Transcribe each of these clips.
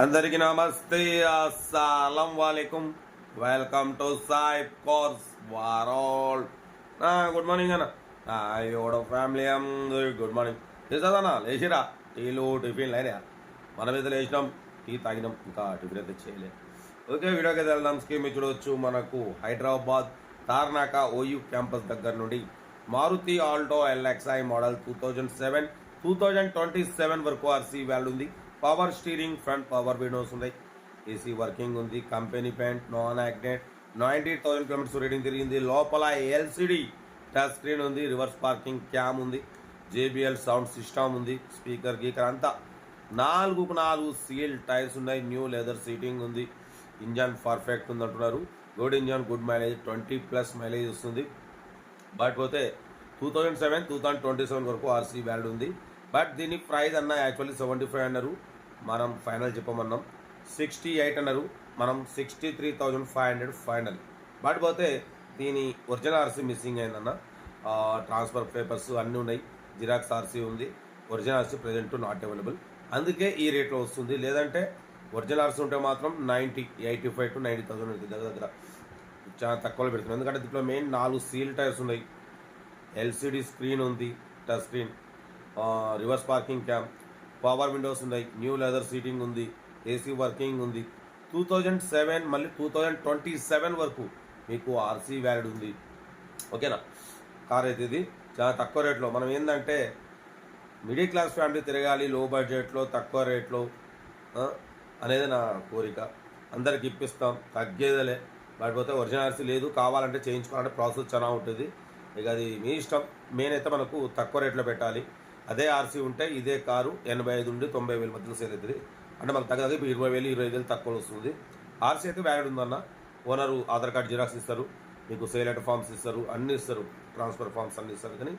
అందరికీ నమస్తే, అస్సలం వాలేకుమ్. వెల్కమ్ టు సాయి కోర్స్ వారోల్. గుడ్ మార్నింగ్ అన్న. యోడ ఫ్యామిలీ అందరూ గుడ్ మార్నింగ్. చేసేదన్నా లేచిరా, టీలు టిఫిన్లు అయినా. మనం అయితే లేచినాం, టీ తాగినాం, ఇంకా టిఫిన్ అయితే చేయలేదు. ఓకే, వీడియోకి అయితే వెళ్దాం. స్కీమ్ చూడవచ్చు. మనకు హైదరాబాద్ తార్నాక ఓయూ క్యాంపస్ దగ్గర నుండి మారుతి ఆల్టో ఎల్ఎక్స్ఐ మోడల్ 2027 వరకు ఆర్సీ వాల్యూ ఉంది. Power steering, front power Windows ఉన్నాయి, ఏసీ వర్కింగ్ ఉంది, company paint, non accident, 90,000 kilometres reading తిరిగింది. లోపల ఎల్సిడి టచ్ స్క్రీన్ ఉంది, రివర్స్ పార్కింగ్ క్యామ్ ఉంది, జేబిఎల్ సౌండ్ సిస్టమ్ ఉంది, స్పీకర్ గీకర్ అంతా. 4 సీల్ టైర్స్ ఉన్నాయి, న్యూ లెదర్ సీటింగ్ ఉంది, ఇంజన్ పర్ఫెక్ట్ ఉంది అంటున్నారు. Good engine, good mileage, 20+ mileage వస్తుంది. బట్ పోతే 2027 వరకు ఆర్సీ వాల్యూ ఉంది. బట్ దీని ప్రైస్ అన్న యాక్చువల్లీ 75 అన్నారు, మనం ఫైనల్ చెప్పమన్నాం. 68 అన్నారు, మనం 63,500 ఫైనల్. బట్ పోతే దీని ఒరిజినల్ ఆర్సీ మిస్సింగ్ అయిందన్న. ట్రాన్స్ఫర్ పేపర్స్ అన్నీ ఉన్నాయి, జిరాక్స్ ఆర్సీ ఉంది, original RC present not available, అందుకే ఈ రేట్లో వస్తుంది. లేదంటే ఒరిజినల్ ఆర్సీ ఉంటే మాత్రం 85 to 90,000 దగ్గర చాలా తక్కువలో పెడుతుంది. ఎందుకంటే దీంట్లో మెయిన్ 4 సీల్ టైర్స్ ఉన్నాయి, ఎల్సిడి స్క్రీన్ ఉంది, touch screen, reverse parking cam, power Windows ఉన్నాయి, న్యూ లెదర్ సీటింగ్ ఉంది, ఏసీ వర్కింగ్ ఉంది. 2007 మళ్ళీ 2027 వరకు మీకు ఆర్సీ వ్యాలిడ్ ఉంది. ఓకేనా, కార్ అయితే ఇది చాలా తక్కువ రేట్లో. మనం ఏంటంటే మిడిల్ క్లాస్ ఫ్యామిలీ తిరగాలి, లో బడ్జెట్లో తక్కువ రేట్లో అనేది నా కోరిక. అందరికి ఇప్పిస్తాం, తగ్గేదలే. లేకపోతే ఒరిజినల్ ఆర్సీ లేదు, కావాలంటే చేయించుకోవాలంటే ప్రాసెస్ చాలా ఉంటుంది. ఇక అది మీ ఇష్టం. మెయిన్ అయితే మనకు తక్కువ రేట్లో పెట్టాలి. అదే ఆర్సీ ఉంటే ఇదే కారు 85 నుండి 90,000 మధ్యలో సేల్ అవుతుంది. అంటే మనకు తగ్గ 20,000 25,000 తక్కువ వస్తుంది. ఆర్సీ అయితే వ్యాలిడ్ ఉందన్న. ఓనరు ఆధార్ కార్డ్ జిరాక్స్ ఇస్తారు, మీకు సేల్ లెటర్ ఫామ్స్ ఇస్తారు, అన్నీ ఇస్తారు, ట్రాన్స్ఫర్ ఫామ్స్ అన్నీ ఇస్తారు. కానీ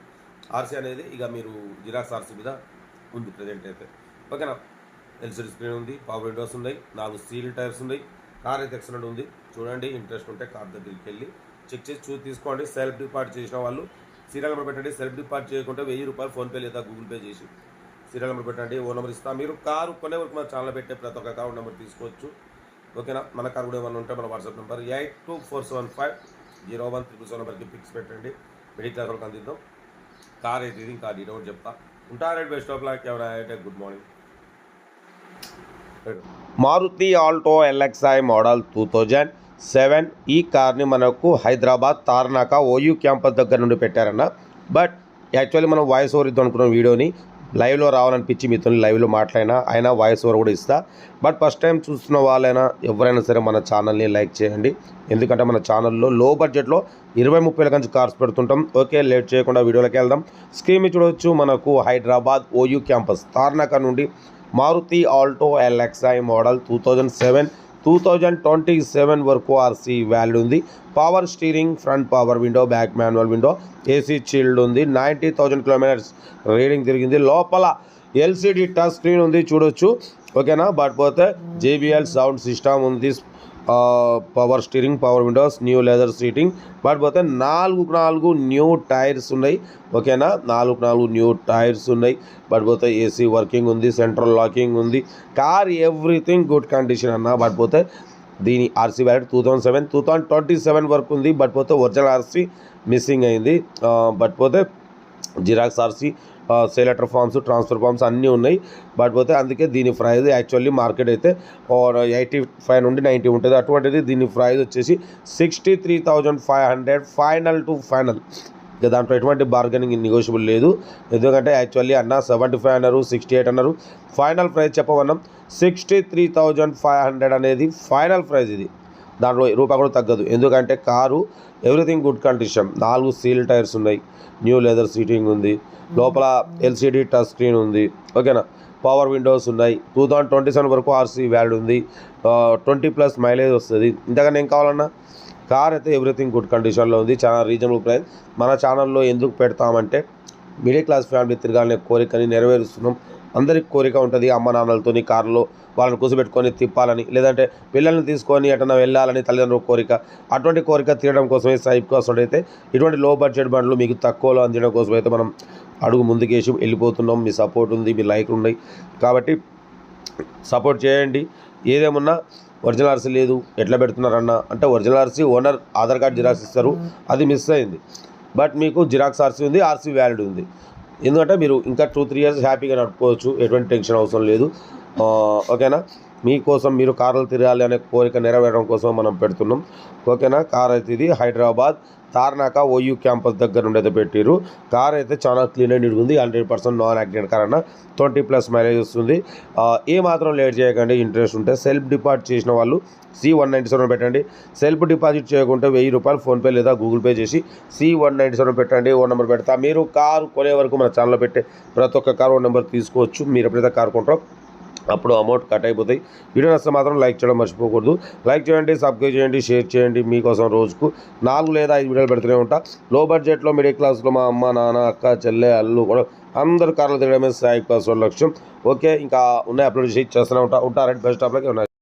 ఆర్సీ అనేది ఇక మీరు జిరాక్స్ ఆర్సీ మీద ఉంది ప్రజెంట్ అయితే. ఓకేనా, ఎల్సిడి స్క్రీన్ ఉంది, పవర్ విండోస్ ఉన్నాయి, 4 సీల్ టైర్స్ ఉన్నాయి. కార్ అయితే ఎక్సలెంట్ ఉంది. చూడండి, ఇంట్రెస్ట్ ఉంటే కార్ దగ్గరికి వెళ్ళి చెక్ చేసి తీసుకోండి. సెల్ఫ్ డిపాజిట్ చేసిన వాళ్ళు సీరియల్ నెంబర్ పెట్టండి. సెల్ఫ్ డిపాజిట్ చేయకుంటే ₹1000 ఫోన్పే లేదా గూగుల్ పే చేసి సీరియల్ నెంబర్ పెట్టండి. ఓ నెంబర్ ఇస్తాం. మీరు కారు కొనే వరకు మన ఛానల్ పెట్టే ప్రతి ఒక్క కారు నెంబర్ తీసుకోవచ్చు. ఓకేనా, మన కారు కూడా ఏమన్నా ఉంటే మన వాట్సాప్ నెంబర్ 8247501377 నెంబర్కి పిక్స్ పెట్టండి. మిడిల్ క్లాస్ వాళ్ళకి అందిద్దాం. కార్ అయితే ఇది, ఇంకా డీటెయిల్ చెప్తా. ఉంటారు బెస్ట్ ఆఫ్ లక్. ఎవరైనా అయితే good morning. Maruti Alto LXI model 2007 ఈ కార్ని మనకు హైదరాబాద్ తార్నాక ఓయూ క్యాంపస్ దగ్గర నుండి పెట్టారన్న. బట్ యాక్చువల్లీ మనం వాయిస్ ఓవర్ ఇద్దాం అనుకున్న వీడియోని లైవ్లో రావాలనిపించి మీతో లైవ్లో మాట్లాడినా, అయినా వాయిస్ ఓవర్ కూడా ఇస్తా. బట్ ఫస్ట్ టైం చూస్తున్న వాళ్ళైనా ఎవరైనా సరే మన ఛానల్ని లైక్ చేయండి. ఎందుకంటే మన ఛానల్లో లో బడ్జెట్లో 20-30 కంచి కార్స్ పెడుతుంటాం. ఓకే, లేట్ చేయకుండా వీడియోలోకి వెళ్దాం. స్క్రీన్ చూడవచ్చు. మనకు హైదరాబాద్ ఓయూ క్యాంపస్ తార్నాక నుండి మారుతి ఆల్టో ఎల్ఎక్స్ఐ మోడల్ 2027 వరకు ఆర్సీ వ్యాలిడ్ ఉంది. Power steering, front power window, back manual window, AC chilled ఉంది, 90,000 కిలోమీటర్స్ రీడింగ్ తిరిగింది. లోపల ఎల్సిడి టచ్ స్క్రీన్ ఉంది, చూడొచ్చు. ఓకేనా, బట్ పోతే జేబిఎల్ సౌండ్ సిస్టమ్ ఉంది, power steering, power Windows, new leather seating. But పోతే 4 న్యూ టైర్స్ ఉన్నాయి. ఓకేనా, 4 న్యూ టైర్స్ ఉన్నాయి. బట్ పోతే ఏసీ వర్కింగ్ ఉంది, సెంట్రల్ లాకింగ్ ఉంది, కార్ ఎవ్రీథింగ్ గుడ్ కండిషన్ అన్న. బట్ పోతే దీని ఆర్సీ వ్యాలిడ్ 2027 వరకు ఉంది. బట్ పోతే ఒరిజినల్ ఆర్సీ మిస్సింగ్ అయింది. బట్ పోతే xerox RC, sale letter forms, transfer forms అన్నీ ఉన్నాయి. బట్ పోతే అందుకే దీని ప్రైస్ యాక్చువల్లీ మార్కెట్ అయితే 85 నుండి 90 ఉంటుంది. అటువంటిది దీని ప్రైస్ వచ్చేసి 63,500 ఫైనల్ టు ఫైనల్. ఇక దాంట్లో ఎటువంటి బార్గెనింగ్ నెగోషియబుల్ లేదు. ఎందుకంటే యాక్చువల్లీ అన్న 75 అన్నారు, 68 అన్నారు. Final price చెప్పమన్నాం. 63,500 అనేది ఫైనల్ ప్రైస్. ఇది దాంట్లో రూపాయి కూడా తగ్గదు. ఎందుకంటే car everything good condition. 4 seal tyres ఉన్నాయి, న్యూ లెదర్ సీటింగ్ ఉంది, లోపల ఎల్సిడి టచ్ స్క్రీన్ ఉంది. ఓకేనా, పవర్ విండోస్ ఉన్నాయి. 2027 వరకు ఆర్సీ వ్యాలిడ్ ఉంది. 20+ మైలేజ్ వస్తుంది. ఇంతకన్నా ఏం కావాలన్నా? కార్ అయితే ఎవ్రీథింగ్ గుడ్ కండిషన్లో ఉంది. చాలా రీజనబుల్ ప్రైస్. మన ఛానల్లో ఎందుకు పెడతామంటే మిడిల్ క్లాస్ ఫ్యామిలీ తిరగాలనే కోరికని నెరవేరుస్తున్నాం. అందరికి కోరిక ఉంటుంది, అమ్మ నాన్నలతోని కారులో వాళ్ళని కూర్చోబెట్టుకొని తిప్పాలని, లేదంటే పిల్లల్ని తీసుకొని ఎటన్నా వెళ్ళాలని తల్లిదండ్రుల కోరిక. అటువంటి కోరిక తీరడం కోసమే సైప్ కోసం అయితే ఇటువంటి లో బడ్జెట్ బండ్లు మీకు తక్కువలో అందించడం కోసం అయితే మనం అడుగు ముందుకేసి వెళ్ళిపోతున్నాం. మీ సపోర్ట్ ఉంది, మీ లైక్లు ఉన్నాయి కాబట్టి సపోర్ట్ చేయండి. ఏదేమన్నా ఒరిజినల్ ఆర్సీ లేదు ఎట్లా పెడుతున్నారన్న అంటే original RC owner Aadhaar card xerox ఇస్తారు, అది మిస్ అయింది. బట్ మీకు జిరాక్స్ ఆర్సీ ఉంది, ఆర్సీ వ్యాలిడ్ ఉంది. ఎందుకంటే మీరు ఇంకా 2-3 ఇయర్స్ హ్యాపీగా నడుపుకోవచ్చు, ఎటువంటి టెన్షన్ అవసరం లేదు. ఓకేనా. మీకోసం మీరు కార్లు తిరగాలి అనే కోరిక నెరవేరడం కోసం మనం పెడుతున్నాం. ఓకేనా. కార్ అయితే ఇది హైదరాబాద్ తార్నాక ఓయూ క్యాంపస్ దగ్గర నుండి అయితే పెట్టారు. కార్ అయితే చాలా క్లీన్ అండ్ నీట్గా ఉంది. 100% నాన్ యాక్సిడెంట్ కార్ అన్న, 20+ మైలేజ్ వస్తుంది. ఏ మాత్రం లేట్ చేయకండి. ఇంట్రెస్ట్ ఉంటే సెల్ఫ్ డిపాజిట్ చేసిన వాళ్ళు C197 పెట్టండి. సెల్ఫ్ డిపాజిట్ చేయకుంటే ₹1000 ఫోన్పే లేదా గూగుల్ పే చేసి C197 పెట్టండి. ఓ నెంబర్ పెడతా. మీరు కారు కొనే వరకు మన ఛానల్లో పెట్టే ప్రతి ఒక్క కారు ఓ నెంబర్ తీసుకోవచ్చు. మీరు ఎప్పుడైతే కారు కొంటారో అప్పుడు అమౌంట్ కట్ అయిపోతాయి. వీడియో నచ్చితే మాత్రం లైక్ చేయడం మర్చిపోకూడదు. లైక్ చేయండి, సబ్స్క్రైబ్ చేయండి, షేర్ చేయండి. మీకోసం రోజుకు 4 లేదా 5 వీడియోలు పెడుతూనే ఉంటా. లో బడ్జెట్లో మిడిల్ క్లాస్లో మా అమ్మ నాన్న అక్క చెల్లె అల్లు కూడా అందరు కార్లు తిరగడమే సాయి క్లాస్ లక్ష్యం. ఓకే, ఇంకా ఉన్నాయి అప్లోడ్ చేసి చేస్తూనే ఉంటా. రెడ్ బస్ స్టాప్లోకి ఉన్నాయి.